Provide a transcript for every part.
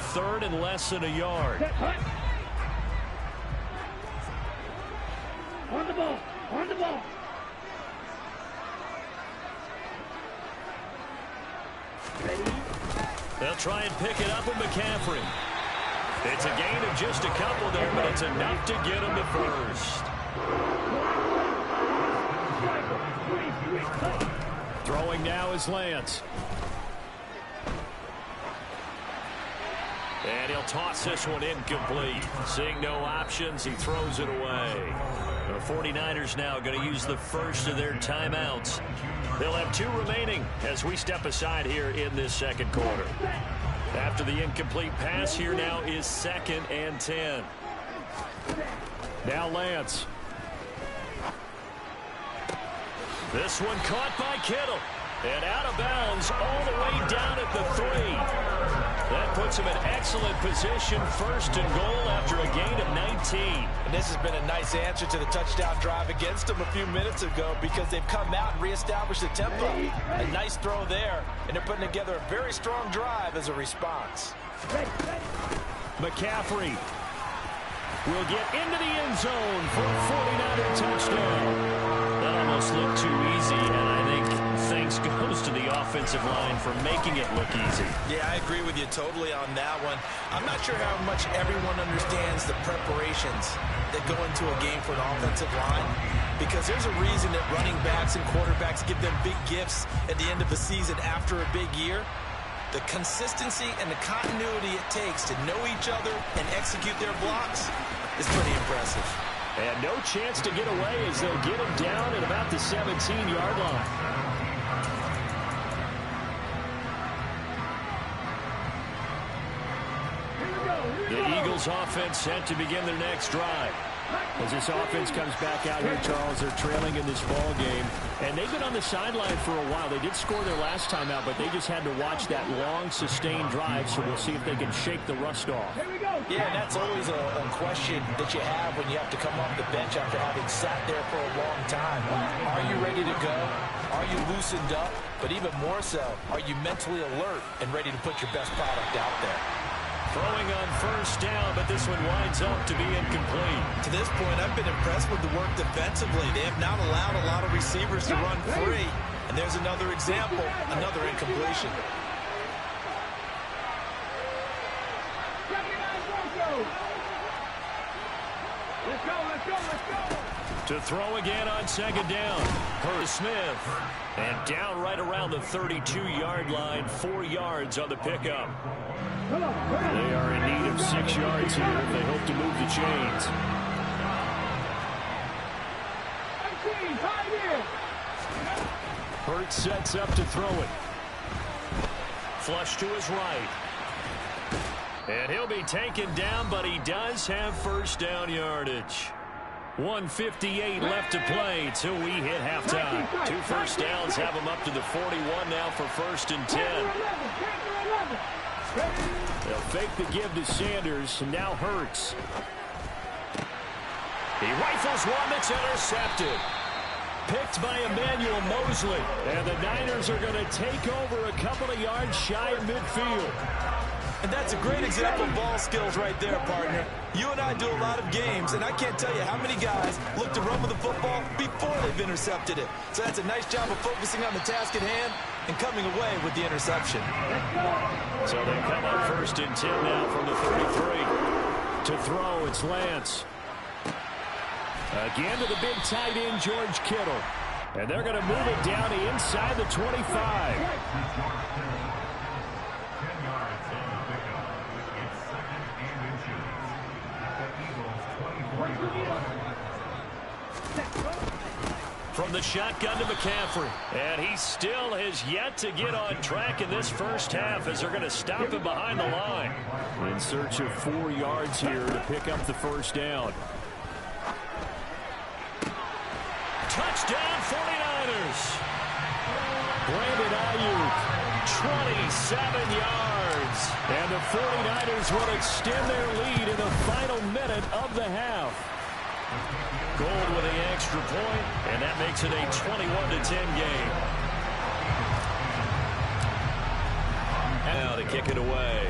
third and less than a yard. On the ball. On the ball. Ready? They'll try and pick it up with McCaffrey. It's a gain of just a couple there, but it's enough to get him to first. Throwing now is Lance. And he'll toss this one incomplete. Seeing no options, he throws it away. The 49ers now going to use the first of their timeouts. They'll have 2 remaining as we step aside here in this second quarter. After the incomplete pass, here now is 2nd and 10. Now Lance. This one caught by Kittle. And out of bounds all the way down at the 3. That puts him in excellent position, 1st and goal after a gain of 19. And this has been a nice answer to the touchdown drive against them a few minutes ago because they've come out and reestablished the tempo. A nice throw there, and they're putting together a very strong drive as a response. McCaffrey will get into the end zone for a 49er touchdown. That almost looked too easy, and I think thanks goes to the offensive line for making it look easy. Yeah, I agree with you totally on that one. I'm not sure how much everyone understands the preparations that go into a game for an offensive line, because there's a reason that running backs and quarterbacks give them big gifts at the end of the season after a big year. The consistency and the continuity it takes to know each other and execute their blocks is pretty impressive. And no chance to get away as they'll get him down at about the 17-yard line. The Eagles offense set to begin their next drive. As this offense comes back out here, Charles, they're trailing in this ball game. And they've been on the sideline for a while. They did score their last time out, but they just had to watch that long, sustained drive. So we'll see if they can shake the rust off. Yeah, and that's always a question that you have when you have to come off the bench after having sat there for a long time. Are you ready to go? Are you loosened up? But even more so, are you mentally alert and ready to put your best product out there? Throwing on first down, but this one winds up to be incomplete. To this point, I've been impressed with the work defensively. They have not allowed a lot of receivers to run free. And there's another example, another incompletion. Let's go. To throw again on second down. Curtis Smith. And down right around the 32-yard line, 4 yards on the pickup. They are in need of 6 yards here if they hope to move the chains. Hurts sets up to throw it. Flush to his right. And he'll be taken down, but he does have first down yardage. 1:58 left to play till we hit halftime. 2 first downs have him up to the 41 now for 1st and 10. They'll fake the give to Sanders, and now Hurts. He rifles one that's intercepted. Picked by Emmanuel Mosley. And the Niners are going to take over a couple of yards shy of midfield. And that's a great example of ball skills right there, partner. You and I do a lot of games, and I can't tell you how many guys look to run with the football before they've intercepted it. So that's a nice job of focusing on the task at hand and coming away with the interception. So they come up 1st and 10 now from the 33. To throw, it's Lance. Again to the big tight end, George Kittle. And they're going to move it down to inside the 25. From the shotgun to McCaffrey. And he still has yet to get on track in this first half as they're going to stop him behind the line. In search of 4 yards here to pick up the first down. Touchdown 49ers. Brandon Ayuk, 27 yards. And the 49ers will extend their lead in the final minute of the half. Gold with the extra point, and that makes it a 21-10 game. Now to kick it away.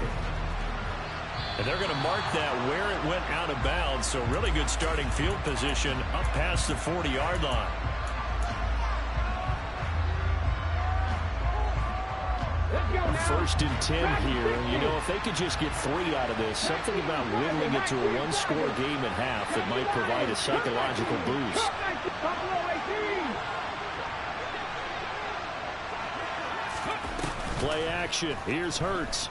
And they're going to mark that where it went out of bounds. So really good starting field position up past the 40-yard line. First and 10 here. You know, if they could just get 3 out of this, something about whittling it to a one-score game at half that might provide a psychological boost. Play action. Here's Hurts.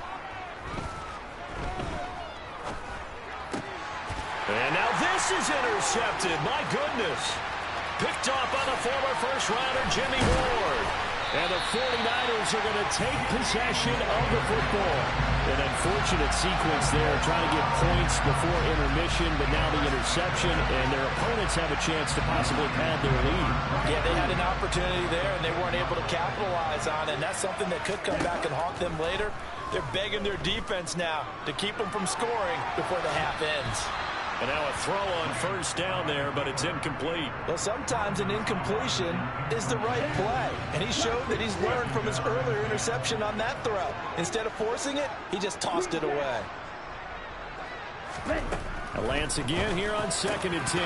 And now this is intercepted. My goodness. Picked off by the former first-rounder Jimmy Ward. And the 49ers are going to take possession of the football. An unfortunate sequence there, trying to get points before intermission, but now the interception, and their opponents have a chance to possibly pad their lead. Yeah, they had an opportunity there, and they weren't able to capitalize on it, and that's something that could come back and haunt them later. They're begging their defense now to keep them from scoring before the half ends. And now a throw on first down there, but it's incomplete. Well, sometimes an incompletion is the right play. And he showed that he's learned from his earlier interception on that throw. Instead of forcing it, he just tossed it away. Lance again here on 2nd and 10.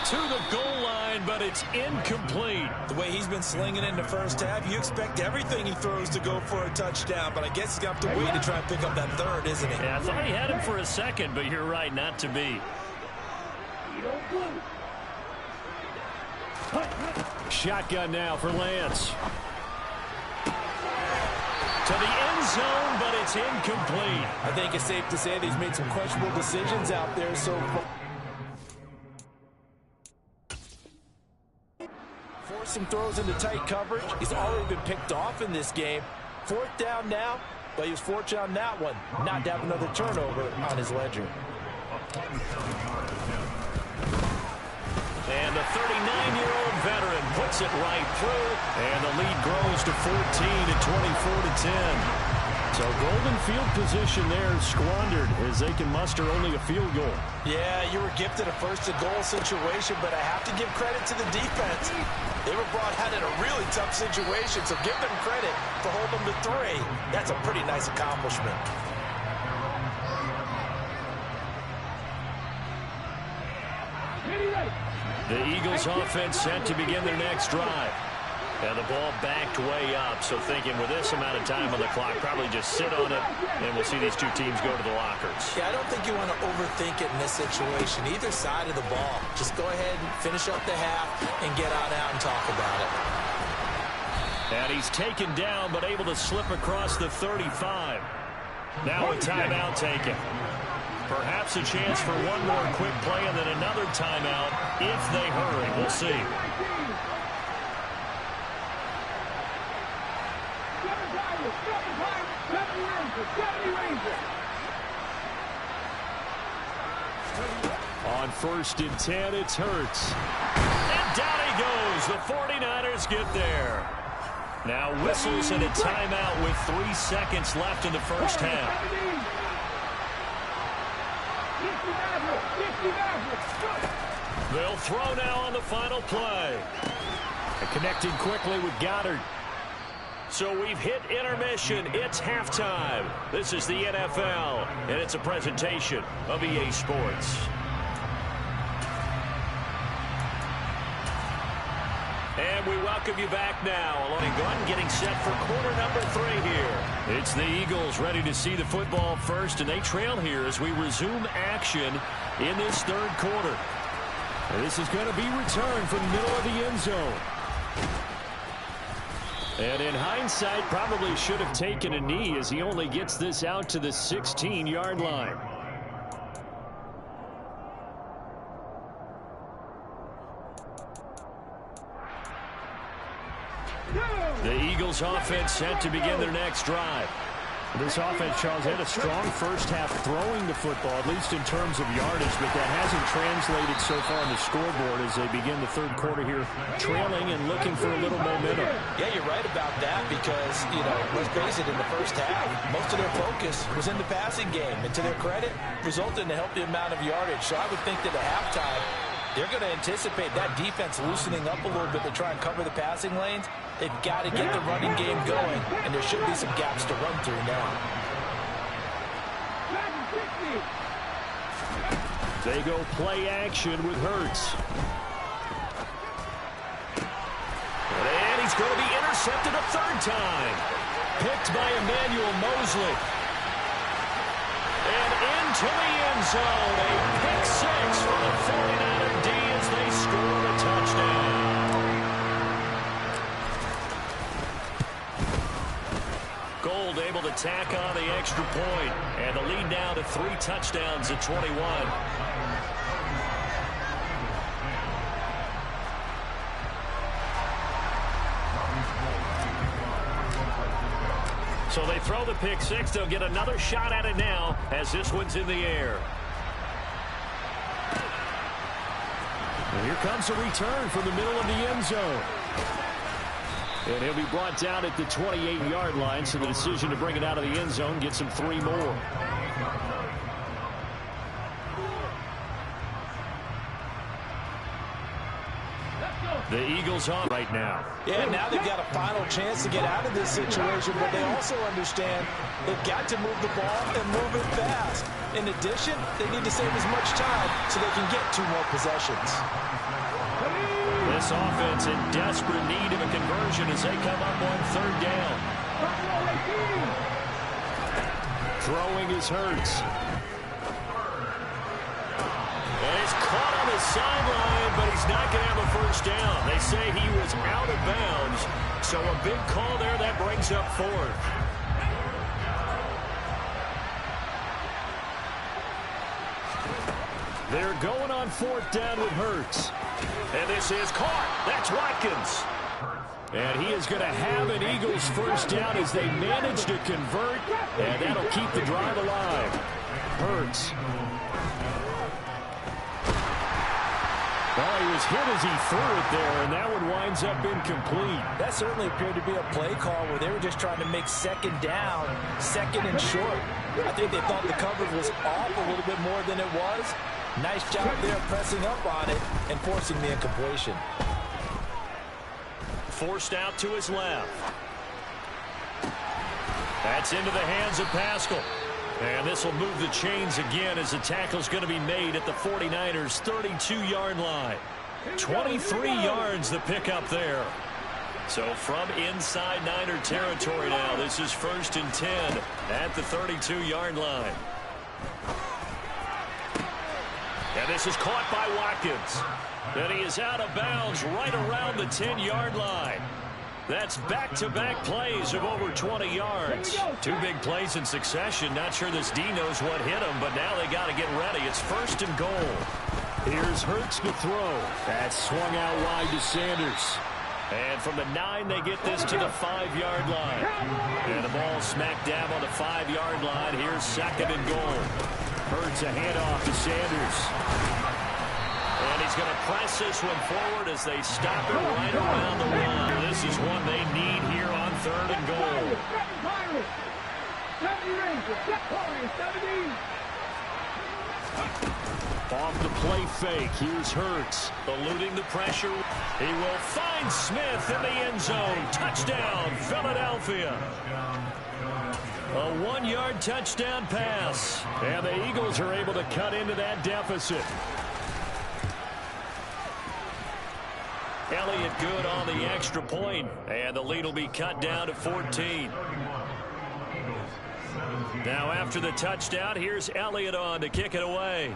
To the goal line, but it's incomplete. The way he's been slinging in the first half, you expect everything he throws to go for a touchdown, but I guess he's going to have to wait to try and pick up that third, isn't he? Yeah, I thought he had him for a second, but you're right, not to be. Shotgun now for Lance. To the end zone, but it's incomplete. I think it's safe to say that he's made some questionable decisions out there so far. Forced some throws into tight coverage. He's already been picked off in this game. 4th down now, but he was fortunate on that one not to have another turnover on his ledger. And the 39-year-old veteran puts it right through, and the lead grows to 14 at 24-10. So golden field position there squandered as they can muster only a field goal. Yeah, you were gifted a first-to-goal situation, but I have to give credit to the defense. They were brought out in a really tough situation, so give them credit for holding them to 3. That's a pretty nice accomplishment. The Eagles offense set to begin their next drive. And the ball backed way up, so thinking with this amount of time on the clock, probably just sit on it, and we'll see these two teams go to the lockers. Yeah, I don't think you want to overthink it in this situation, either side of the ball. Just go ahead and finish up the half and get on out and talk about it. And he's taken down, but able to slip across the 35. Now a timeout taken. Perhaps a chance for one more quick play and then another timeout if they hurry. We'll see. On 1st and 10, it's Hurts. And down he goes. The 49ers get there. Now whistles and a timeout with 3 seconds left in the first half. They'll throw now on the final play. Connecting quickly with Goddard. So we've hit intermission. It's halftime. This is the NFL, and it's a presentation of EA Sports. And we welcome you back now. Along Gunn getting set for quarter number 3 here. It's the Eagles ready to see the football first, and they trail here as we resume action in this 3rd quarter. And this is going to be returned from the middle of the end zone. And in hindsight, probably should have taken a knee as he only gets this out to the 16-yard line. The Eagles offense set to begin their next drive. This offense, Charles, had a strong first half throwing the football, at least in terms of yardage, but that hasn't translated so far on the scoreboard as they begin the 3rd quarter here, trailing and looking for a little momentum. Yeah, you're right about that because, you know, let's face it, in the first half, most of their focus was in the passing game. And to their credit, resulted in a healthy amount of yardage. So I would think that at halftime, they're going to anticipate that defense loosening up a little bit to try and cover the passing lanes. They've got to get the running game going, and there should be some gaps to run through now. They go play action with Hurts. And he's going to be intercepted a third time. Picked by Emmanuel Mosley. And into the end zone. A pick six for the 49er D as they score a touchdown. Gold able to tack on the extra point. And the lead now to 3 touchdowns at 21. So they throw the pick six. They'll get another shot at it now as this one's in the air. And here comes a return from the middle of the end zone. And he'll be brought down at the 28-yard line, so the decision to bring it out of the end zone gets him 3 more. The Eagles on right now. Yeah, now they've got a final chance to get out of this situation, but they also understand they've got to move the ball and move it fast. In addition, they need to save as much time so they can get 2 more possessions. This offense in desperate need of a conversion as they come up on 3rd down. Throwing is Hurts. And he's caught on the sideline, but he's not going to have a first down. They say he was out of bounds, so a big call there that brings up 4th. They're going on 4th down with Hurts. And this is caught. That's Watkins. And he is going to have an Eagles first down as they manage to convert, and that'll keep the drive alive. Hurts. Well, he was hit as he threw it there, and that one winds up incomplete. That certainly appeared to be a play call where they were just trying to make 2nd down, 2nd and short. I think they thought the coverage was off a little bit more than it was. Nice job there pressing up on it and forcing the incompletion. Forced out to his left. That's into the hands of Pascal. And this will move the chains again as the tackle's going to be made at the 49ers' 32-yard line. 23 yards the pickup there. So from inside Niner territory now, this is 1st and 10 at the 32-yard line. And this is caught by Watkins. And he is out of bounds right around the 10-yard line. That's back-to-back plays of over 20 yards. 2 big plays in succession. Not sure this D knows what hit him, but now they got to get ready. It's 1st and goal. Here's Hurts to throw. That's swung out wide to Sanders. And from the 9, they get this to the 5-yard line. And the ball smack dab on the 5-yard line. Here's 2nd and goal. Hurts a handoff to Sanders. And he's going to press this one forward as they stop it right around the line. This is one they need here on 3rd and goal. Off the play fake. Here's Hurts. Eluding the pressure. He will find Smith in the end zone. Touchdown, Philadelphia. A 1-yard touchdown pass. And the Eagles are able to cut into that deficit. Elliott good on the extra point, and the lead will be cut down to 14. Now after the touchdown, here's Elliott on to kick it away.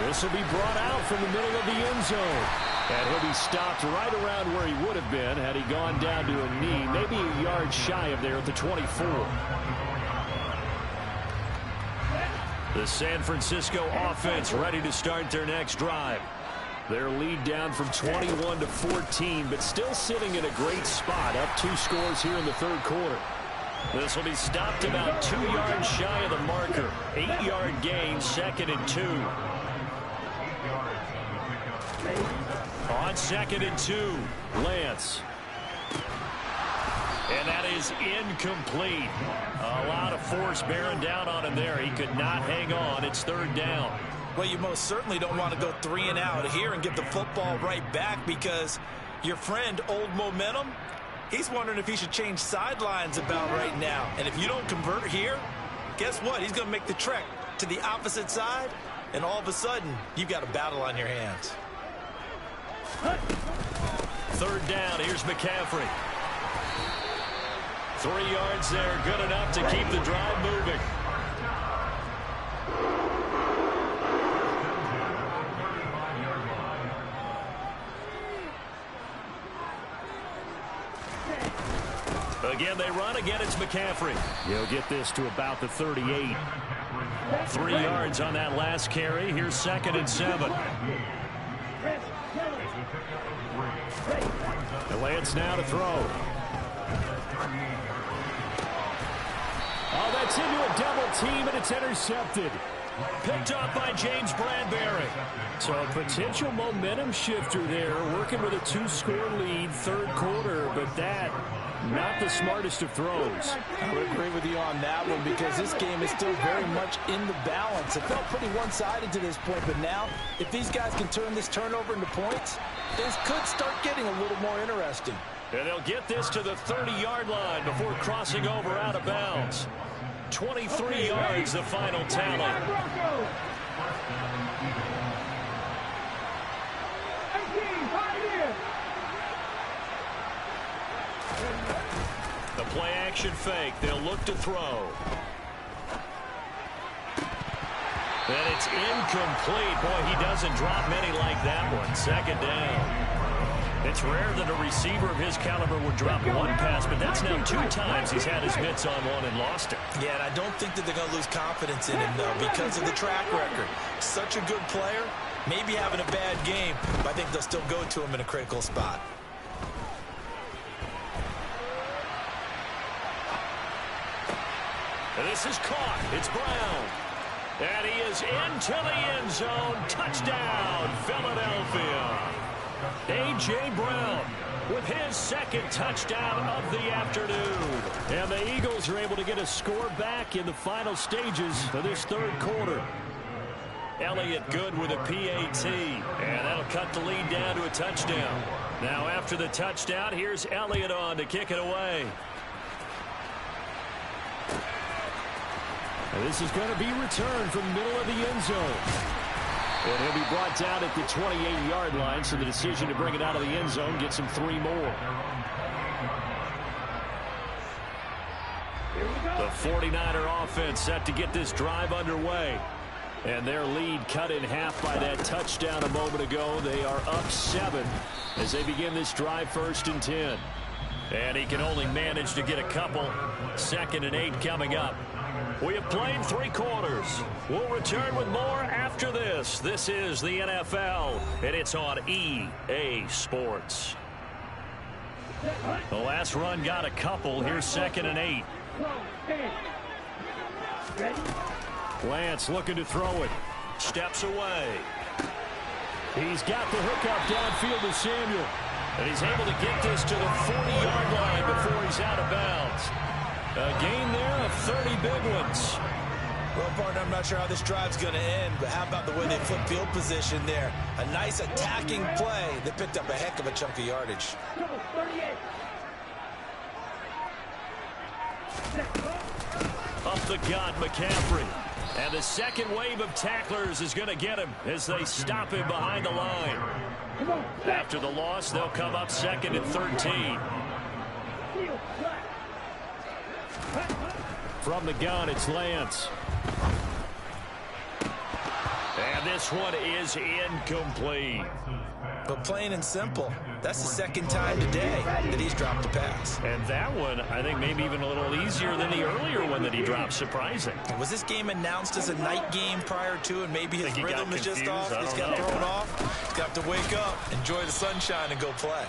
This will be brought out from the middle of the end zone. And he'll be stopped right around where he would have been had he gone down to a knee, maybe a yard shy of there at the 24. The San Francisco offense ready to start their next drive. Their lead down from 21 to 14, but still sitting in a great spot, up 2 scores here in the 3rd quarter. This will be stopped about 2 yards shy of the marker. 8-yard gain, 2nd and 2. On 2nd and 2, Lance. And that is incomplete. A lot of force bearing down on him there. He could not hang on. It's 3rd down. Well, you most certainly don't want to go 3 and out here and get the football right back because your friend, Old Momentum, He's wondering if he should change sidelines about right now. And if you don't convert here, guess what? He's going to make the trek to the opposite side, and all of a sudden, you've got a battle on your hands. Third down, here's McCaffrey. 3 yards there, good enough to keep the drive moving. Again, they run. Again, it's McCaffrey. He'll get this to about the 38. 3 yards on that last carry. Here's 2nd and 7. And Lance now to throw. Oh, that's into a double team, and it's intercepted. Picked off by James Bradbury. So a potential momentum shifter there, working with a 2-score lead, third quarter, but that, not the smartest of throws. I would agree with you on that one because this game is still very much in the balance. It felt pretty one-sided to this point, but now, if these guys can turn this turnover into points, this could start getting a little more interesting. And they'll get this to the 30-yard line before crossing over out of bounds. 23 yards, the final tally. The play-action fake. They'll look to throw. And it's incomplete. Boy, he doesn't drop many like that one. 2nd down. It's rare that a receiver of his caliber would drop one pass, but that's now 2 times he's had his mitts on one and lost it. Yeah, and I don't think that they're going to lose confidence in him, though, because of the track record. Such a good player, maybe having a bad game, but I think they'll still go to him in a critical spot. And this is caught. It's Brown. And he is into the end zone. Touchdown, Philadelphia. A.J. Brown with his 2nd touchdown of the afternoon. And the Eagles are able to get a score back in the final stages of this third quarter. Elliott good with a PAT. And that'll cut the lead down to a touchdown. Now after the touchdown, here's Elliott on to kick it away. And this is going to be returned from the middle of the end zone. And he'll be brought down at the 28-yard line, so the decision to bring it out of the end zone gets him 3 more. The 49er offense set to get this drive underway. And their lead cut in half by that touchdown a moment ago. They are up 7 as they begin this drive, 1st and 10. And he can only manage to get a couple. 2nd and 8 coming up. We have played 3 quarters. We'll return with more after this. This is the NFL, and it's on EA Sports. The last run got a couple. Here's 2nd and 8. Lance looking to throw it. Steps away. He's got the hookup downfield to Samuel. And he's able to get this to the 40-yard line before he's out of bounds. A gain there of 30 big ones. Well, partner, I'm not sure how this drive's going to end, but how about the way they flip field position there? A nice attacking play that picked up a heck of a chunk of yardage. Up the gut, McCaffrey. And the second wave of tacklers is going to get him as they stop him behind the line. After the loss, they'll come up 2nd and 13. From the gun, it's Lance. And this one is incomplete. But plain and simple, that's the 2nd time today that he's dropped a pass. And that one, I think, maybe even a little easier than the earlier one that he dropped. Surprising. Was this game announced as a night game prior to, and maybe his rhythm is just off? He's got thrown off. He's got to wake up, enjoy the sunshine, and go play.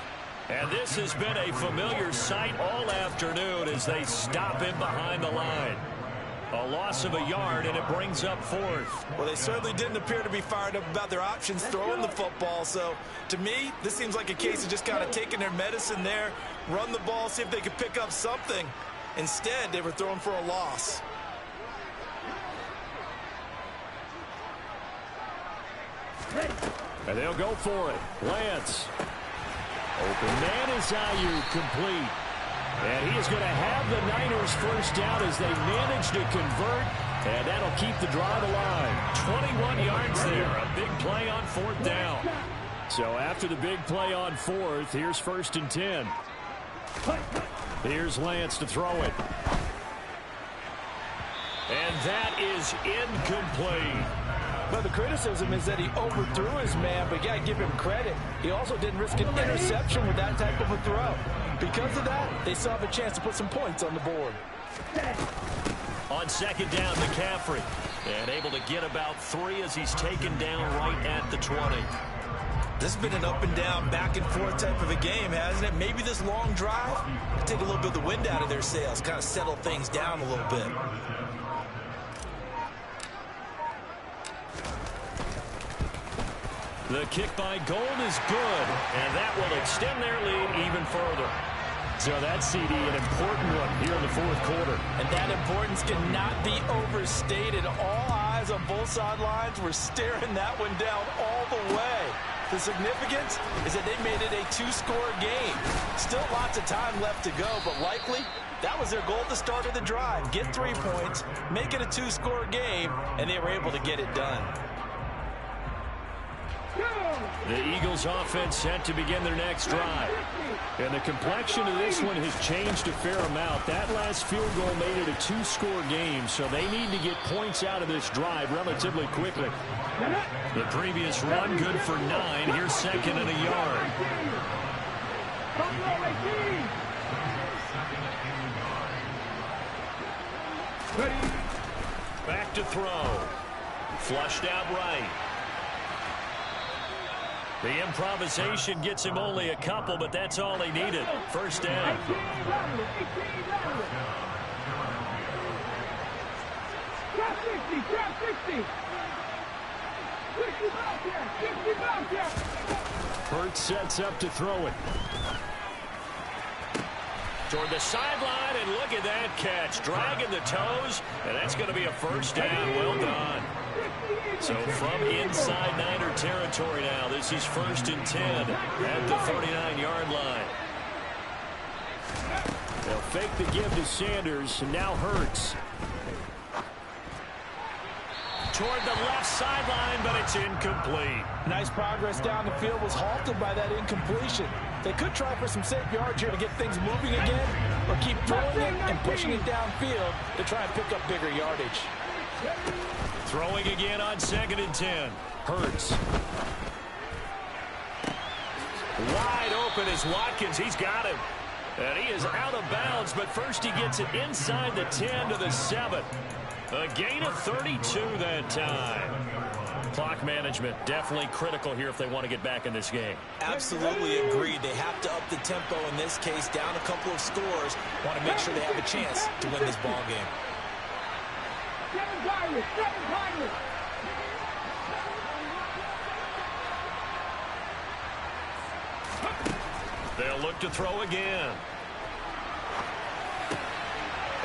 And this has been a familiar sight all afternoon as they stop him behind the line. A loss of a yard, and it brings up 4th. Well, they certainly didn't appear to be fired up about their options throwing the football. So, to me, this seems like a case of just kind of taking their medicine there, run the ball, see if they could pick up something. Instead, they were throwing for a loss. And they'll go for it. Lance. Open man is Ayuk, complete. And he is going to have the Niners first down as they manage to convert. And that'll keep the drive alive. 21 yards there. A big play on 4th down. So after the big play on 4th, here's 1st and 10. Here's Lance to throw it. And that is incomplete. But the criticism is that he overthrew his man, but you got to give him credit. He also didn't risk an interception with that type of a throw. Because of that, they still have a chance to put some points on the board. On 2nd down, McCaffrey. And able to get about 3 as he's taken down right at the 20. This has been an up and down, back and forth type of a game, hasn't it? Maybe this long drive will take a little bit of the wind out of their sails, kind of settle things down a little bit. The kick by Gold is good, and that will extend their lead even further. So that CD, an important one here in the 4th quarter. And that importance cannot be overstated. All eyes on both sidelines were staring that one down all the way. The significance is that they made it a 2-score game. Still lots of time left to go, but likely that was their goal at the start of the drive. Get 3 points, make it a 2-score game, and they were able to get it done. The Eagles offense set to begin their next drive. And the complexion of this one has changed a fair amount. That last field goal made it a 2-score game, so they need to get points out of this drive relatively quickly. The previous run good for 9. Here's 2nd and a yard. Back to throw. Flushed out right. The improvisation gets him only a couple, but that's all he needed. 1st down. Trap 60. Hurts sets up to throw it. Toward the sideline, and look at that catch. Dragging the toes, and that's going to be a 1st down. Well done. So from inside Niner territory now, this is 1st and 10 at the 39-yard line. They'll fake the give to Sanders, and now Hurts. Toward the left sideline, but it's incomplete. Nice progress down the field was halted by that incompletion. They could try for some safe yards here to get things moving again, or keep throwing it and pushing it downfield to try and pick up bigger yardage. Throwing again on 2nd and 10. Hurts. Wide open is Watkins. He's got him. And he is out of bounds, but first he gets it inside the 10 to the 7. A gain of 32 that time. Clock management definitely critical here if they want to get back in this game. Absolutely agreed. They have to up the tempo in this case, down a couple of scores. Want to make sure they have a chance to win this ball game. 7 Pirates. They'll look to throw again.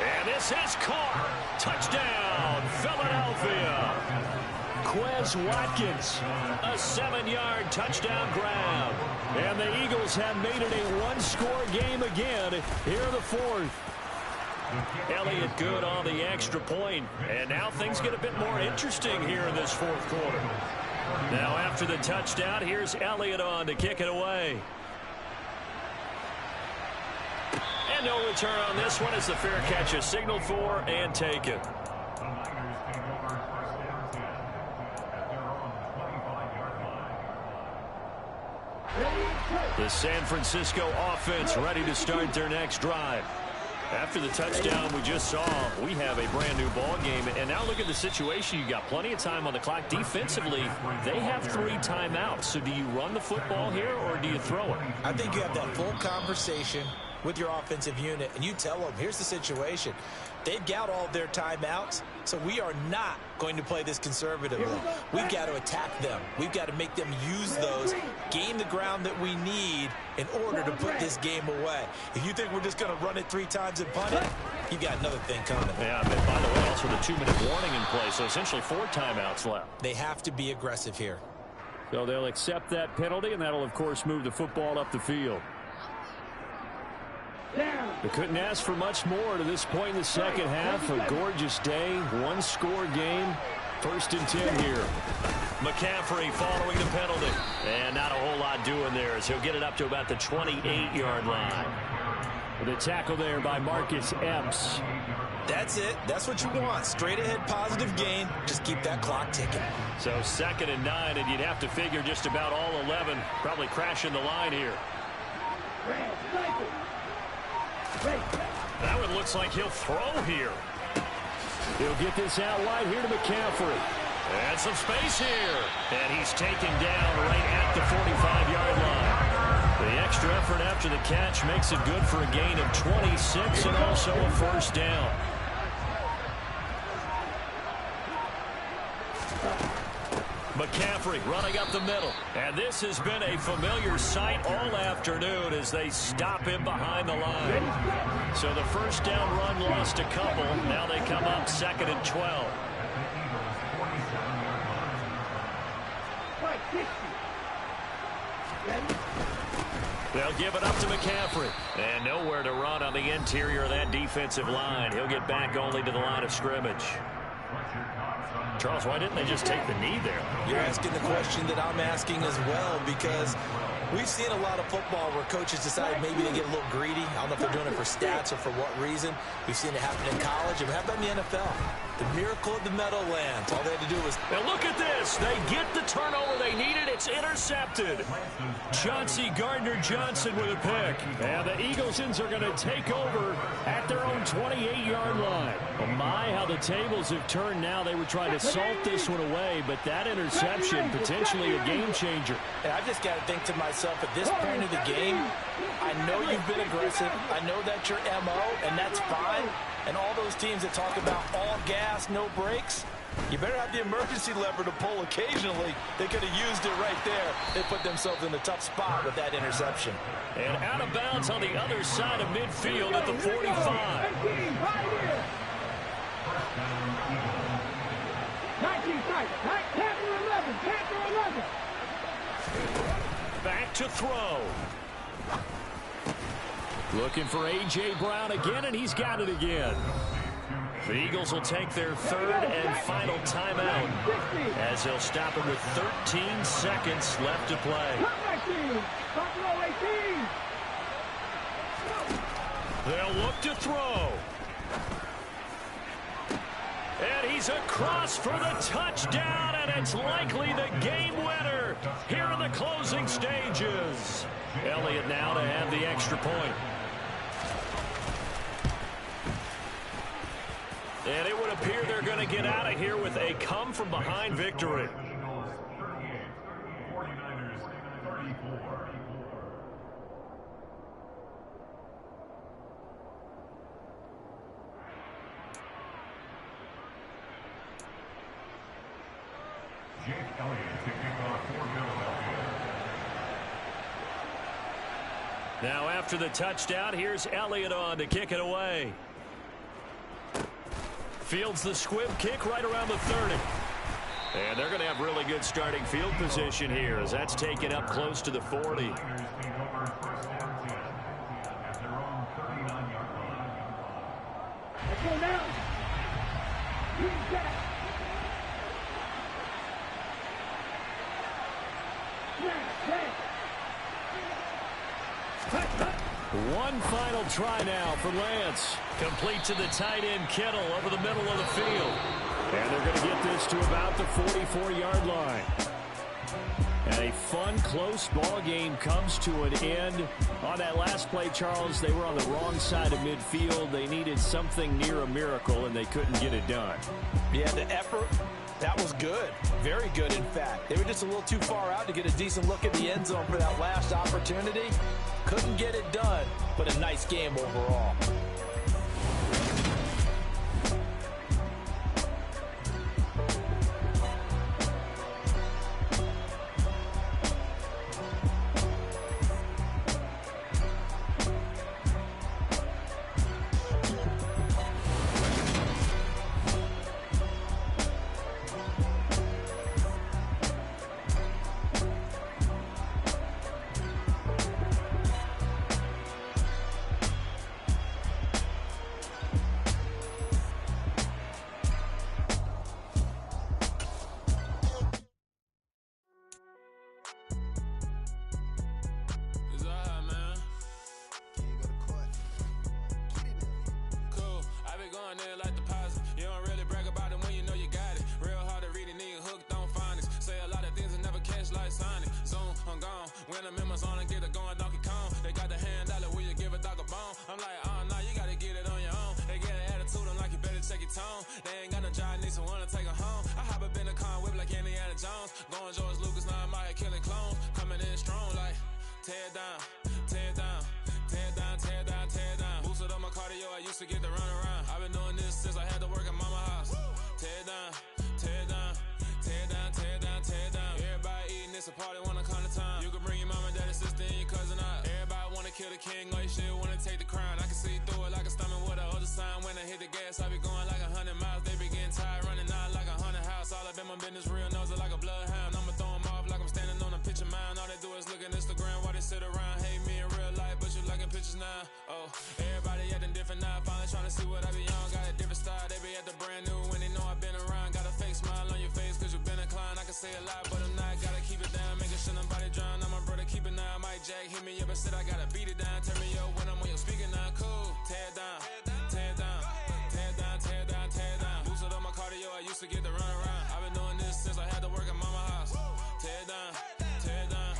And this is caught. Touchdown, Philadelphia. Quez Watkins, a 7-yard touchdown grab. And the Eagles have made it a 1-score game again here in the 4th. Elliott good on the extra point. And now things get a bit more interesting here in this 4th quarter. Now after the touchdown, here's Elliott on to kick it away. And no return on this one as the fair catch is signaled for and taken. The San Francisco offense ready to start their next drive. After the touchdown we just saw, we have a brand new ball game. And now look at the situation. You got plenty of time on the clock. Defensively, they have 3 timeouts. So do you run the football here or do you throw it? I think you have that full conversation with your offensive unit, and you tell them, here's the situation. They've got all of their timeouts, so we are not going to play this conservatively. We've got to attack them. We've got to make them use those, gain the ground that we need in order to put this game away. If you think we're just going to run it 3 times and punt it, you got another thing coming. Yeah, but by the way, also the 2-minute warning in play, so essentially 4 timeouts left. They have to be aggressive here. So they'll accept that penalty, and that'll, of course, move the football up the field. Down. They couldn't ask for much more to this point in the second half. A gorgeous day, one-score game. 1st and 10 here. McCaffrey following the penalty. And not a whole lot doing there as he'll get it up to about the 28-yard line. With a tackle there by Marcus Epps. That's it. That's what you want. Straight ahead positive gain. Just keep that clock ticking. So 2nd and 9, and you'd have to figure just about all 11 probably crashing the line here. That one looks like he'll throw here. He'll get this out wide here to McCaffrey. And some space here. And he's taken down right at the 45-yard line. The extra effort after the catch makes it good for a gain of 26 and also a 1st down. McCaffrey running up the middle. And this has been a familiar sight all afternoon as they stop him behind the line. So the 1st down run lost a couple. Now they come up 2nd and 12. They'll give it up to McCaffrey. And nowhere to run on the interior of that defensive line. He'll get back only to the line of scrimmage. Charles, why didn't they just take the knee there? You're asking the question that I'm asking as well, because we've seen a lot of football where coaches decide maybe they get a little greedy. I don't know if they're doing it for stats or for what reason. We've seen it happen in college. And how about in the NFL? The miracle of the Meadowlands. All they had to do was... Now look at this. They get the turnover they needed. It's intercepted. Chauncey Gardner-Johnson with a pick. And the Eaglesons are going to take over at their own 28-yard line. Oh my, how the tables have turned now. They were trying to salt this one away, but that interception, potentially a game changer. And I've just got to think to myself, at this point of the game, I know you've been aggressive. I know that's your MO, and that's fine. And all those teams that talk about all gas, no brakes, you better have the emergency lever to pull occasionally. They could have used it right there. They put themselves in a tough spot with that interception. And out of bounds on the other side of midfield at the 45. 19 seconds. 11. Back to throw. Looking for A.J. Brown again, and he's got it again. The Eagles will take their 3rd and final timeout as they'll stop it with 13 seconds left to play. They'll look to throw. And he's across for the touchdown, and it's likely the game winner here in the closing stages. Elliott now to have the extra point. And it would appear they're going to get out of here with a come-from-behind victory. Jake Elliott to kick off for Philadelphia. Now after the touchdown, here's Elliott on to kick it away. Fields the squib kick right around the 30. And they're going to have really good starting field position here as that's taken up close to the 40. Let's go now. One final try now for Lance. Complete to the tight end Kittle over the middle of the field. And they're going to get this to about the 44-yard line. And a fun, close ball game comes to an end. On that last play, Charles, they were on the wrong side of midfield. They needed something near a miracle, and they couldn't get it done. Yeah, the effort, that was good. Very good, in fact. They were just a little too far out to get a decent look at the end zone for that last opportunity. Couldn't get it done, but a nice game overall. be going in like deposit. You don't really brag about it when you know you got it. Real hard to read a nigga hooked on phonics. Say a lot of things and never catch like Sonic. Zoom, I'm gone. When I'm in my zone and get it going Donkey Kong. They got the hand dollar, will you give a dog a bone? I'm like, oh, no, you gotta get it on your own. They get an attitude, I'm like, you better check your tone. They ain't got no job, need someone to take her home. I hop up in a car, whip like Indiana Jones. Going George Lucas, now I'm out here killing clones. Coming in strong like, tear down, tear down. Tear down, tear down, tear down. Boosted up my cardio, I used to get to run around. I've been doing this since I had to work at mama house. Tear down, tear down, tear down, tear down, tear down. Everybody eating, it's a party, wanna come to time. You can bring your mama, daddy, sister, and your cousin out. Everybody wanna kill the king, like shit, wanna take the crown. I can see through it like a stomach with a other sign. When I hit the gas, I be going like 100 miles. They be getting tired, running out like 100 house. All up in my business, real nose like a bloodhound. I'ma throw them off like I'm standing on a picture mound. All they do is look at Instagram while they sit around. Hate me in real life, but you liking pictures now. Oh, everybody acting different now. Finally trying to see what I be on. Got a different style, they be at the brand new when they know I've been around. Got a fake smile on your face cause you been inclined. I can say a lot, but I'm not. Gotta keep it down, making sure nobody drown. I'm my brother, keep it now. Mike Jack hit me up and said I gotta beat it down. Turn me up when I'm on your speaker now. Cool, tear down, tear down, tear down, tear down, tear down. Boosted up my cardio, I used to get to run around. I've been doing this since I had to work at mama house. Tear down, tear down,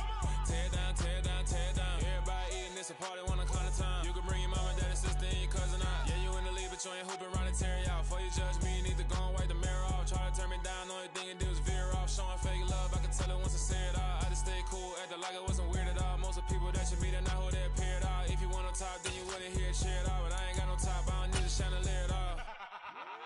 tear down, tear down, tear down. Everybody eating, it's a party, wanna come to time. You can bring your mama, daddy, sister, and your cousin out. Yeah, you in the lead, but you ain't hooping around and tear out. Before you judge me, you need to go and wipe the mirror off. Try to turn me down, only thing you do is veer off. Showing fake love, I can tell it once I say it all. I just stay cool, acting like it wasn't weird at all. Most of the people that you meet are not who they appear at all. If you want on top, then you wouldn't hear it share it all. But I ain't got no top, I don't need a chandelier at all.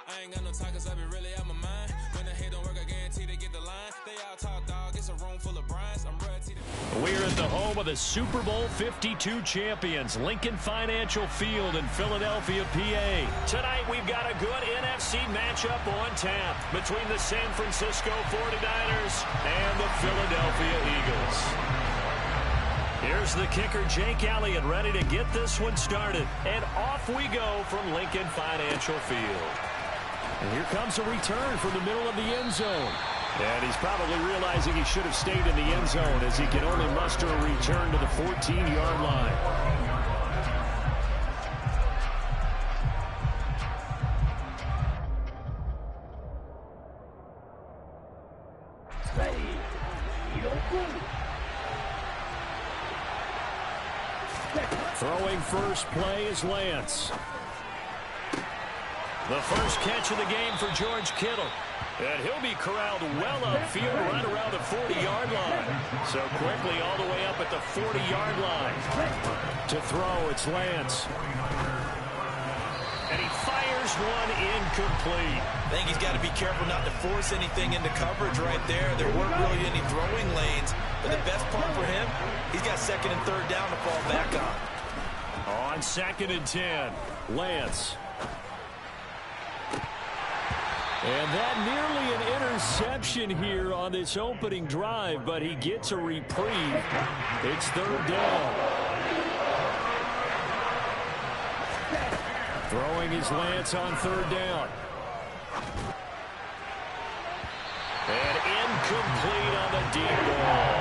I ain't got no talk cause I be really out my mind. When the hate don't work, I guarantee they get the line. They all talk dog, it's a room full of Bryans. I'm ready to... We're at the home of the Super Bowl 52 champions, Lincoln Financial Field in Philadelphia, PA. Tonight we've got a good NFC matchup on tap between the San Francisco 49ers and the Philadelphia Eagles. Here's the kicker, Jake Elliott, ready to get this one started. And off we go from Lincoln Financial Field. And here comes a return from the middle of the end zone. And he's probably realizing he should have stayed in the end zone as he can only muster a return to the 14-yard line. Throwing first play is Lance. The first catch of the game for George Kittle. And he'll be corralled well upfield right around the 40-yard line. So quickly all the way up at the 40-yard line. To throw, it's Lance. And he fires one incomplete. I think he's got to be careful not to force anything into coverage right there. There weren't really any throwing lanes. But the best part for him, he's got second and third down to fall back on. On 2nd and 10, Lance. And that nearly an interception here on this opening drive, but he gets a reprieve. It's third down. Throwing his Lance on third down. And incomplete on the deep ball.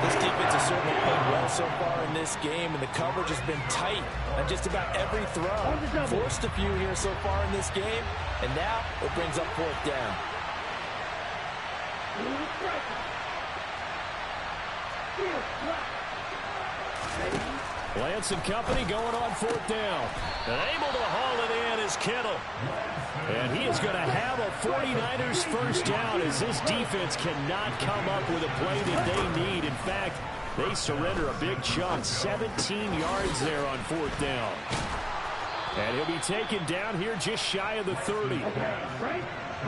This defense has certainly played well so far in this game, and the coverage has been tight on just about every throw. Forced a few here so far in this game, and now it brings up fourth down. Lance and company going on fourth down. And able to haul it in is Kittle. And he is going to have a 49ers first down as this defense cannot come up with a play that they need. In fact, they surrender a big chunk, 17 yards there on fourth down. And he'll be taken down here just shy of the 30.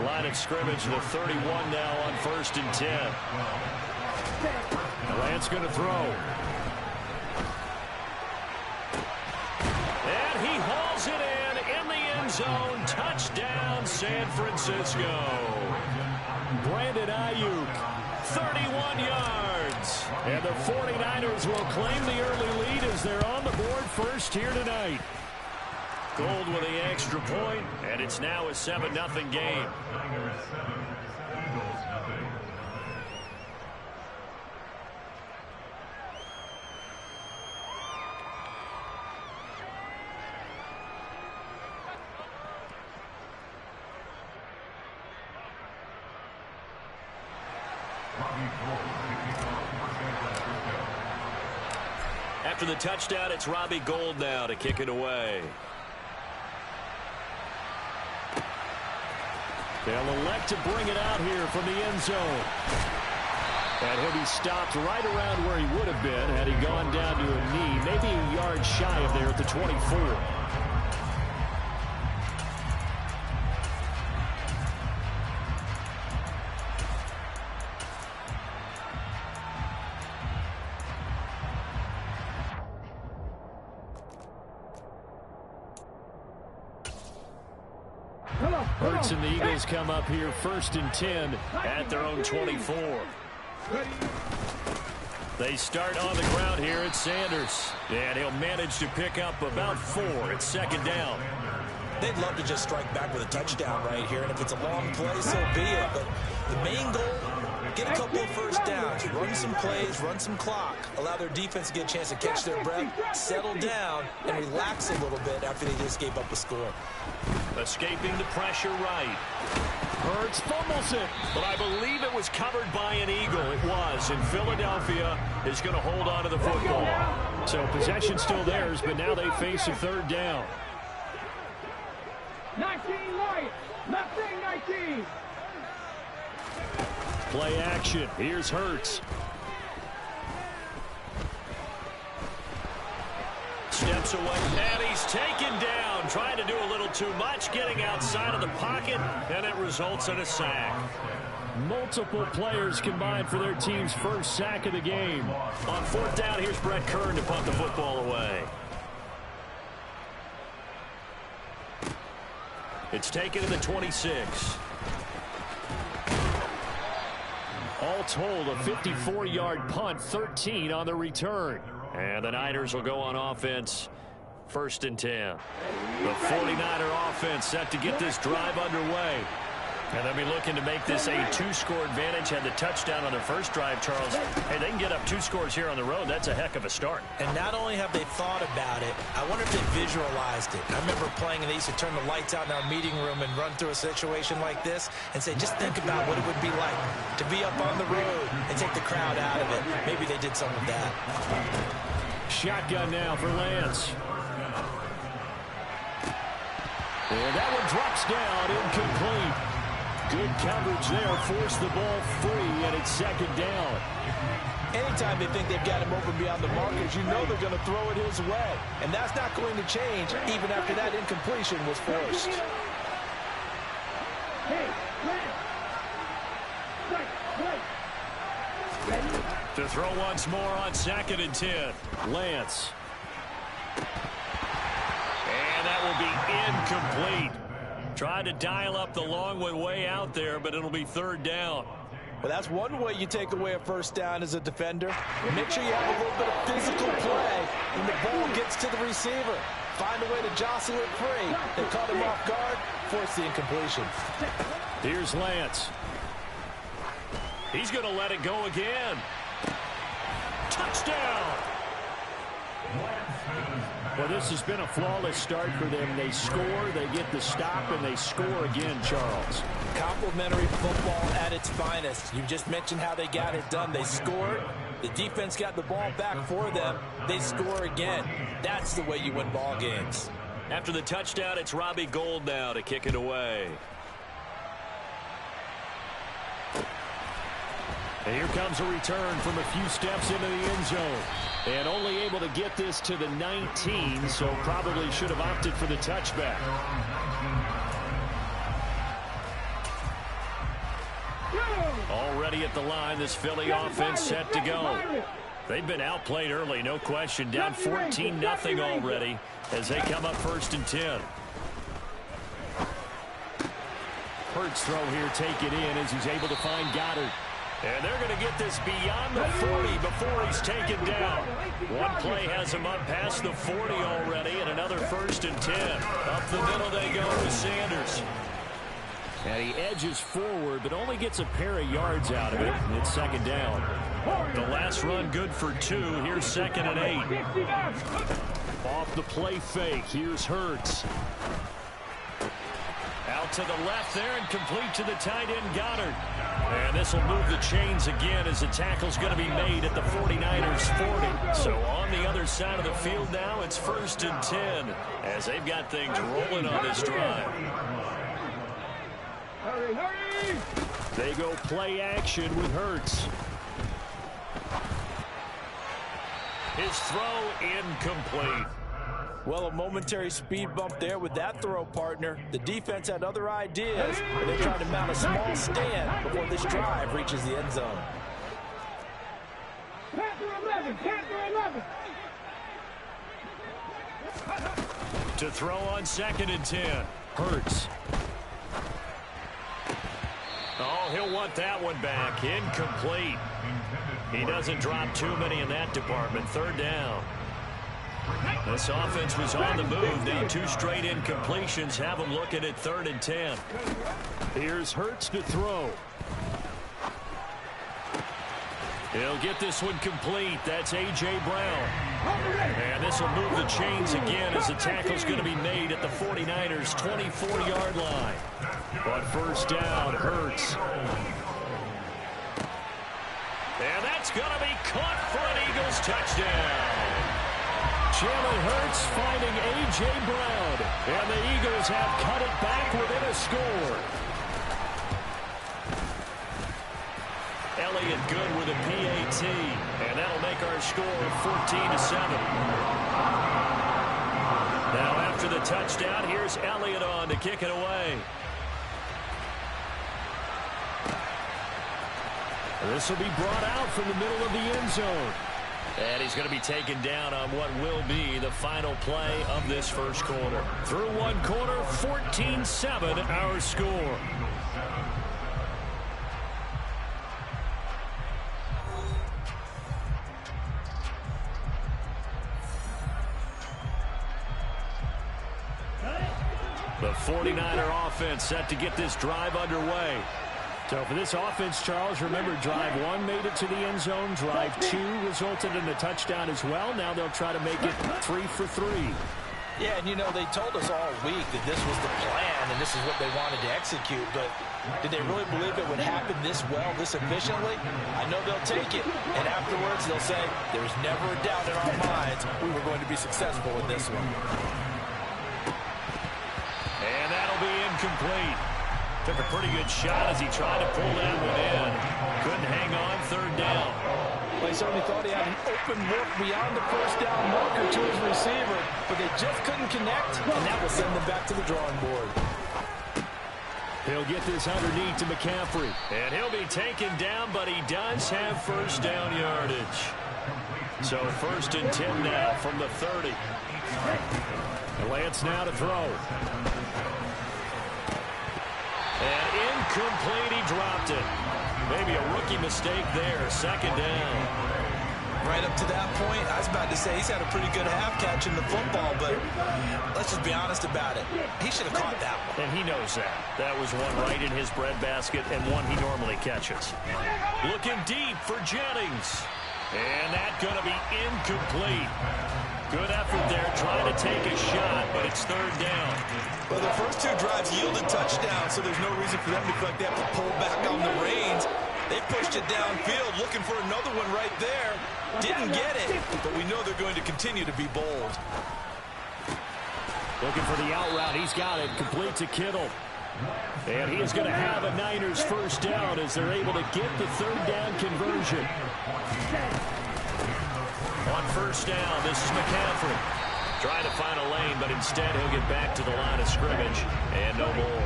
Line of scrimmage, the 31 now on 1st and 10. Lance going to throw. And he hauls it in the end zone. Touchdown, San Francisco. Brandon Ayuk, 31 yards. And the 49ers will claim the early lead as they're on the board first here tonight. Gold with the extra point, and it's now a 7-0 game. After the touchdown, it's Robbie Gould now to kick it away. They'll elect to bring it out here from the end zone. And he'll be stopped right around where he would have been had he gone down to a knee, maybe a yard shy of there at the 24. Hurts and the Eagles come up here 1st and 10 at their own 24. They start on the ground here at Sanders. And he'll manage to pick up about 4. It's 2nd down. They'd love to just strike back with a touchdown right here. And if it's a long play, so be it. But the main goal, get a couple of first downs, run some plays, run some clock, allow their defense to get a chance to catch their breath, settle down, and relax a little bit after they just gave up a score. Escaping the pressure right. Hurts fumbles it, but I believe it was covered by an Eagle. It was, and Philadelphia is going to hold on to the football. So possession still theirs, but now they face a 3rd down. 19 Lions, nothing 19. Play action. Here's Hurts. Steps away, and he's taken down. Trying to do a little too much, getting outside of the pocket, and it results in a sack. Multiple players combined for their team's first sack of the game. On 4th down, here's Brett Kern to punt the football away. It's taken to the 26. All told, a 54-yard punt, 13 on the return. And the Niners will go on offense, 1st and 10. The 49er offense set to get this drive underway. And they'll be looking to make this a 2-score advantage. Had the touchdown on their first drive, Charles. Hey, they can get up 2 scores here on the road. That's a heck of a start. And not only have they thought about it, I wonder if they visualized it. I remember playing, and they used to turn the lights out in our meeting room and run through a situation like this and say, just think about what it would be like to be up on the road and take the crowd out of it. Maybe they did some of that. Shotgun now for Lance. And that one drops down, incomplete. Good coverage there, forced the ball free, and it's 2nd down. Anytime they think they've got him open beyond the markers, you know they're going to throw it his way. And that's not going to change even after that incompletion was forced. To throw once more on 2nd and 10. Lance. And that will be incomplete. Tried to dial up the long way out there, but it'll be 3rd down. Well, that's one way you take away a first down as a defender. Make sure you have a little bit of physical play when the ball gets to the receiver. Find a way to jostle it free. They caught him off guard, force the incompletion. Here's Lance. He's going to let it go again. Touchdown! Well, this has been a flawless start for them. They score, they get the stop, and they score again, Charles. Complimentary football at its finest. You just mentioned how they got it done. They scored. The defense got the ball back for them. They score again. That's the way you win ball games. After the touchdown, it's Robbie Gould now to kick it away. And here comes a return from a few steps into the end zone. And only able to get this to the 19, so probably should have opted for the touchback. Already at the line, this Philly offense set to go. They've been outplayed early, no question. Down 14-0 already as they come up 1st and 10. Hurts throw here, take it in as he's able to find Goddard. And they're going to get this beyond the 40 before he's taken down. One play has him up past the 40 already, and another 1st and 10. Up the middle they go with Sanders. And he edges forward, but only gets a pair of yards out of it. It's 2nd down. The last run good for 2. Here's 2nd and 8. Off the play fake. Here's Hurts. Out to the left there and complete to the tight end, Goddard. And this will move the chains again as the tackle's going to be made at the 49ers 40. So on the other side of the field now, it's 1st and 10 as they've got things rolling on this drive. Hurry, hurry! They go play action with Hurts. His throw incomplete. Well, a momentary speed bump there with that throw, partner. The defense had other ideas, but they tried to mount a small stand before this drive reaches the end zone. Panther 11, Panther 11. To throw on 2nd and 10. Hurts. Oh, he'll want that one back. Incomplete. He doesn't drop too many in that department. 3rd down. This offense was on the move. Now 2 straight incompletions have them looking at 3rd and 10. Here's Hurts to throw. He'll get this one complete. That's A.J. Brown. And this will move the chains again as the tackle's going to be made at the 49ers' 24-yard line. But 1st down, Hurts. And that's going to be caught for an Eagles touchdown. Jalen Hurts finding A.J. Brown. And the Eagles have cut it back within a score. Elliott good with a PAT. And that'll make our score 14-7. Now after the touchdown, here's Elliott on to kick it away. This will be brought out from the middle of the end zone. And he's going to be taken down on what will be the final play of this first quarter. Through one quarter, 14-7 our score. The 49er offense set to get this drive underway. So for this offense, Charles, remember, drive 1 made it to the end zone. Drive 2 resulted in a touchdown as well. Now they'll try to make it 3 for 3. Yeah, and you know, they told us all week that this was the plan and this is what they wanted to execute, but did they really believe it would happen this well, this efficiently? I know they'll take it, and afterwards they'll say, there's never a doubt in our minds we were going to be successful in this one. And that'll be incomplete. Took a pretty good shot as he tried to pull that one in. Couldn't hang on. 3rd down. Well, he certainly thought he had an open look beyond the 1st down marker to his receiver, but they just couldn't connect, and that will send them back to the drawing board. He'll get this underneath to McCaffrey. And he'll be taken down, but he does have 1st down yardage. So 1st and 10 now from the 30. Lance now to throw. And incomplete, he dropped it. Maybe a rookie mistake there. 2nd down. Right up to that point, I was about to say he's had a pretty good half catching the football, but let's just be honest about it. He should have caught that one. And he knows that. That was one right in his breadbasket and one he normally catches. Looking deep for Jennings. And that's going to be incomplete. Good effort there, trying to take a shot, but it's 3rd down. Well, the first 2 drives yielded touchdowns, so there's no reason for them to feel like they have to pull back on the reins. They pushed it downfield, looking for another one right there. Didn't get it, but we know they're going to continue to be bold. Looking for the out route. He's got it. Complete to Kittle. And he is going to have a Niners 1st down as they're able to get the 3rd down conversion. On 1st down, this is McCaffrey. Trying to find a lane, but instead he'll get back to the line of scrimmage. And no more.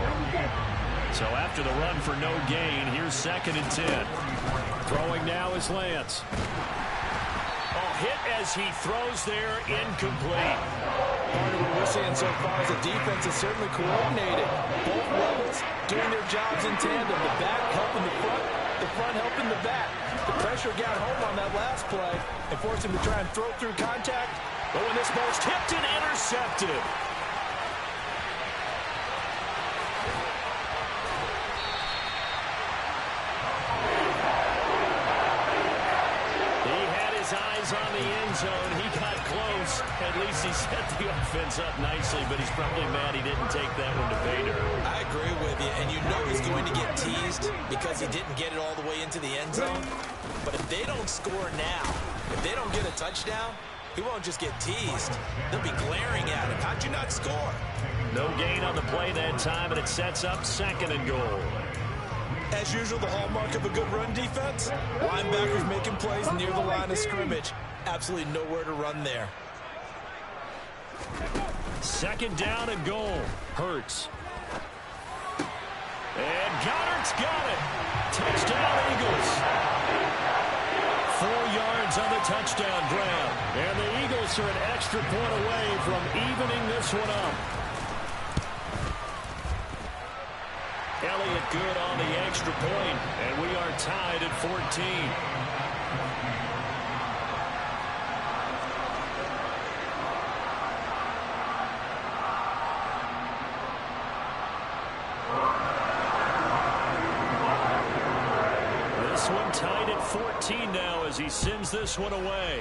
So after the run for no gain, here's 2nd and 10. Throwing now is Lance. Oh, hit as he throws there, incomplete. Part of what we're seeing so far is the defense is certainly coordinated. Both levels doing their jobs in tandem. The back helping the front helping the back. The pressure got home on that last play and forced him to try and throw through contact. But when this ball's tipped and intercepted. He had his eyes on the end zone. He got close. At least he set the offense up nicely, but he's probably mad he didn't take that one to Vader. I agree with you, and you know he's going to get teased because he didn't get it all the way into the end zone. But if they don't score now, if they don't get a touchdown, he won't just get teased. They'll be glaring at him. How'd you not score? No gain on the play that time, and it sets up 2nd and goal. As usual, the hallmark of a good run defense, linebackers making plays near the line of scrimmage. Absolutely nowhere to run there. 2nd down and goal. Hurts. And Goddard's got it. Touchdown, Eagles. 4 yards on the touchdown grab. And the Eagles are an extra point away from evening this one up. Elliott good on the extra point, and we are tied at 14. This one tied at 14 now as he sends this one away.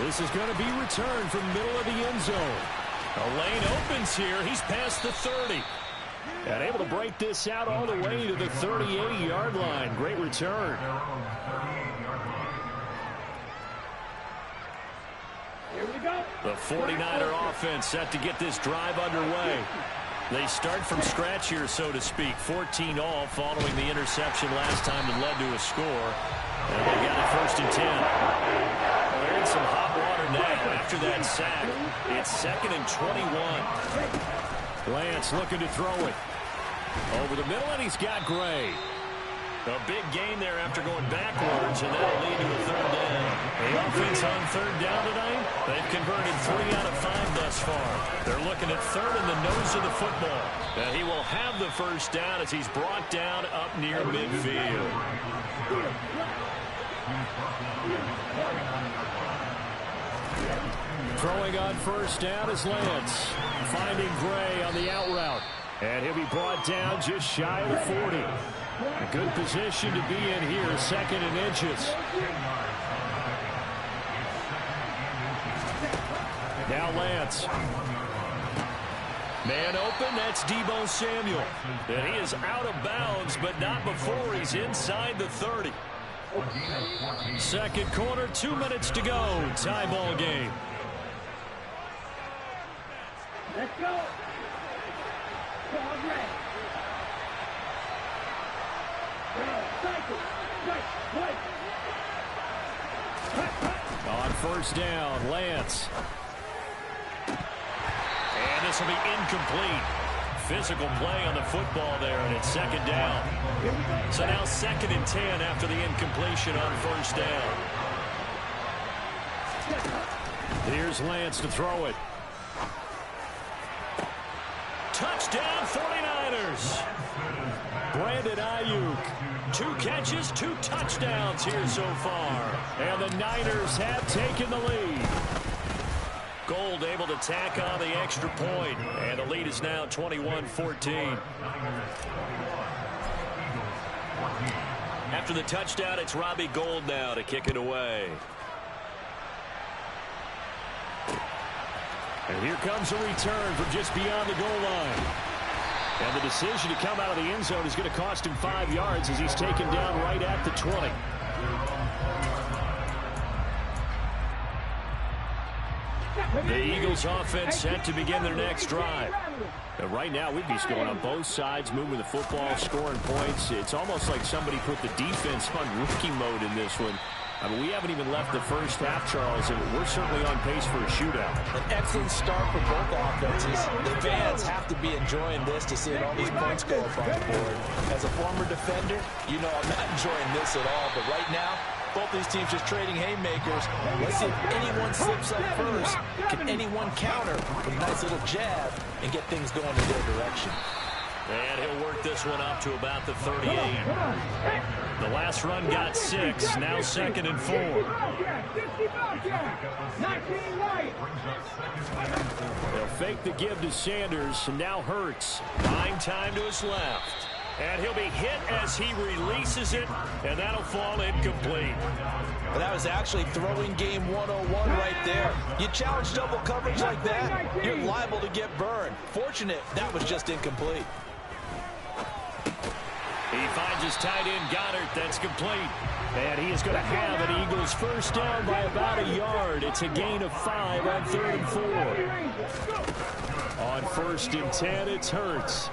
This is going to be returned from middle of the end zone. A lane opens here. He's past the 30. And able to break this out all the way to the 38-yard line. Great return. Here we go. The 49er offense set to get this drive underway. They start from scratch here, so to speak. 14 all following the interception last time that led to a score. And they got it 1st and 10. They're in some hot water now after that sack. It's 2nd and 21. Lance looking to throw it. Over the middle, and he's got Gray. A big gain there after going backwards, and that'll lead to a 3rd down. The offense on 3rd down tonight, they've converted 3 out of 5 thus far. They're looking at 3rd in the nose of the football. And he will have the 1st down as he's brought down up near midfield. Throwing on 1st down is Lance. Finding Gray on the out route. And he'll be brought down just shy of the 40. A good position to be in here, 2nd and inches. Now Lance. Man open, that's Deebo Samuel. And he is out of bounds, but not before he's inside the 30. 2nd quarter, 2 minutes to go. Tie ball game. Let's go. On 1st down, Lance. And this will be incomplete. Physical play on the football there, and it's 2nd down. So now 2nd and 10 after the incompletion on 1st down. Here's Lance to throw it. Touchdown 49ers. Brandon Ayuk. 2 catches, 2 touchdowns here so far. And the Niners have taken the lead. Gold able to tack on the extra point. And the lead is now 21-14. After the touchdown, it's Robbie Gould now to kick it away. And here comes a return from just beyond the goal line. And the decision to come out of the end zone is going to cost him 5 yards as he's taken down right at the 20. The Eagles offense set to begin their next drive. And right now, we'd be going on both sides, moving the football, scoring points. It's almost like somebody put the defense on rookie mode in this one. I mean, we haven't even left the first half, Charles, and we're certainly on pace for a shootout. An excellent start for both offenses. The fans have to be enjoying this to see all these points go up on the board. As a former defender, you know I'm not enjoying this at all, but right now, both these teams just trading haymakers. Let's see if anyone slips up first. Can anyone counter with a nice little jab and get things going in their direction? And he'll work this one up to about the 38. The last run got 6. Now 2nd and 4. They'll fake the give to Sanders. And now Hurts. Buying time to his left. And he'll be hit as he releases it, and that'll fall incomplete. But that was actually throwing game 101 right there. You challenge double coverage like that, you're liable to get burned. Fortunate that was just incomplete. He finds his tight end, Goddard. That's complete. And he is going to have an Eagles first down by about a yard. It's a gain of 5 on 3rd and 4. On 1st and 10, it's Hurts.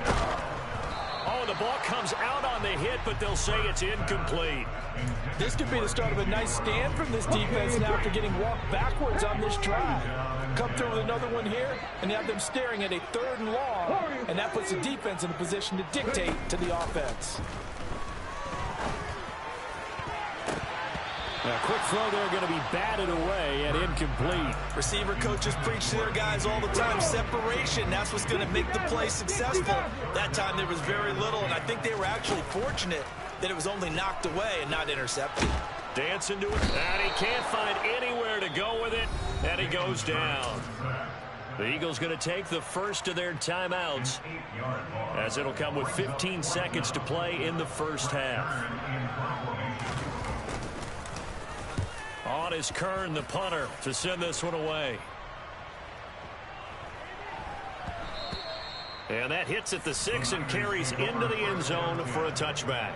Oh, the ball comes out on the hit, but they'll say it's incomplete. This could be the start of a nice stand from this defense now after getting walked backwards on this drive. Come through with another one here, and you have them staring at a 3rd and long, and that puts the defense in a position to dictate to the offense. A quick throw there going to be batted away and incomplete. Receiver coaches preach to their guys all the time. Separation, that's what's going to make the play successful. That time there was very little, and I think they were actually fortunate that it was only knocked away and not intercepted. Dancing to it, and he can't find anywhere to go with it, and he goes down. The Eagles going to take the first of their timeouts, as it'll come with 15 seconds to play in the first half. On is Kern, the punter, to send this one away. And that hits at the 6 and carries into the end zone for a touchback.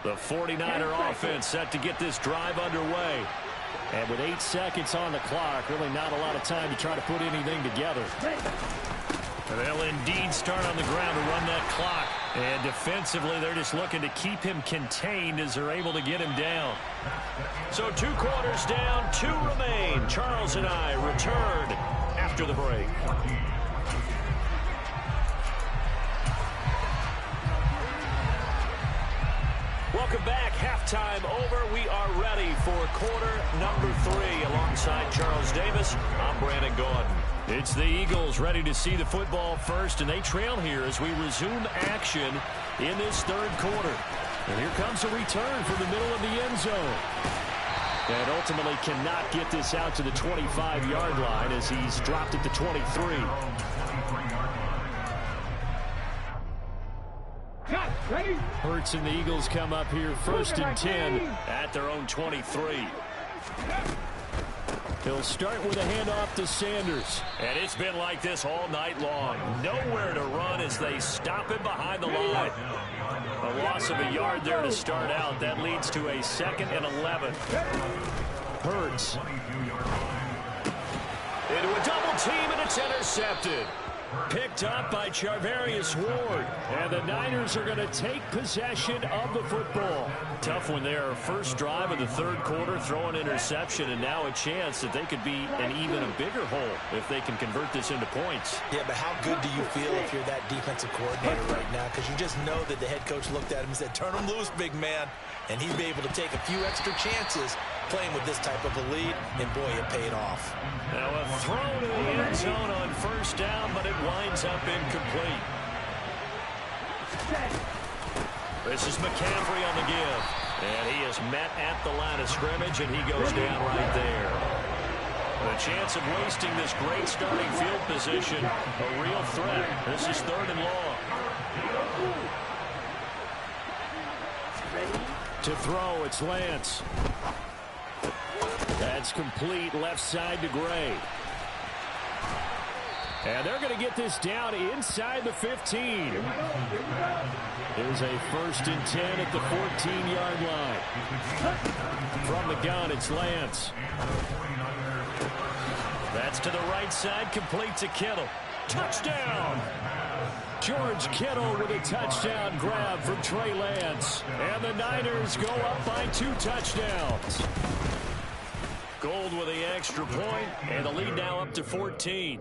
The 49er offense set to get this drive underway. And with 8 seconds on the clock, really not a lot of time to try to put anything together. And they'll indeed start on the ground to run that clock. And defensively, they're just looking to keep him contained as they're able to get him down. So 2 quarters down, 2 remain. Charles and I return after the break. Welcome back. Halftime over. We are ready for quarter number 3. Alongside Charles Davis, I'm Brandon Gaudin. It's the Eagles ready to see the football first, and they trail here as we resume action in this 3rd quarter. And here comes a return from the middle of the end zone. And ultimately cannot get this out to the 25-yard line as he's dropped at the 23. Hurts and the Eagles come up here 1st and 10 at their own 23. He'll start with a handoff to Sanders. And it's been like this all night long. Nowhere to run as they stop him behind the line. A loss of a yard there to start out. That leads to a 2nd and 11. Hurts. Into a double team, and it's intercepted. Picked up by Charvarius Ward. And the Niners are going to take possession of the football. Tough one there. First drive of the 3rd quarter, throw an interception, and now a chance that they could be in even a bigger hole if they can convert this into points. Yeah, but how good do you feel if you're that defensive coordinator right now? Because you just know that the head coach looked at him and said, turn him loose, big man. And he'd be able to take a few extra chances playing with this type of a lead, and boy, it paid off. Now a throw to the end zone on 1st down, but it winds up incomplete. This is McCaffrey on the give. And he is met at the line of scrimmage, and he goes down right there. The chance of wasting this great starting field position, a real threat. This is 3rd and long. To throw, it's Lance. That's complete, left side to Gray. And they're going to get this down inside the 15. There's a 1st and 10 at the 14-yard line. From the gun, it's Lance. That's to the right side, complete to Kittle. Touchdown! George Kittle with a touchdown grab from Trey Lance. And the Niners go up by 2 touchdowns. Gold with the extra point, and the lead now up to 14.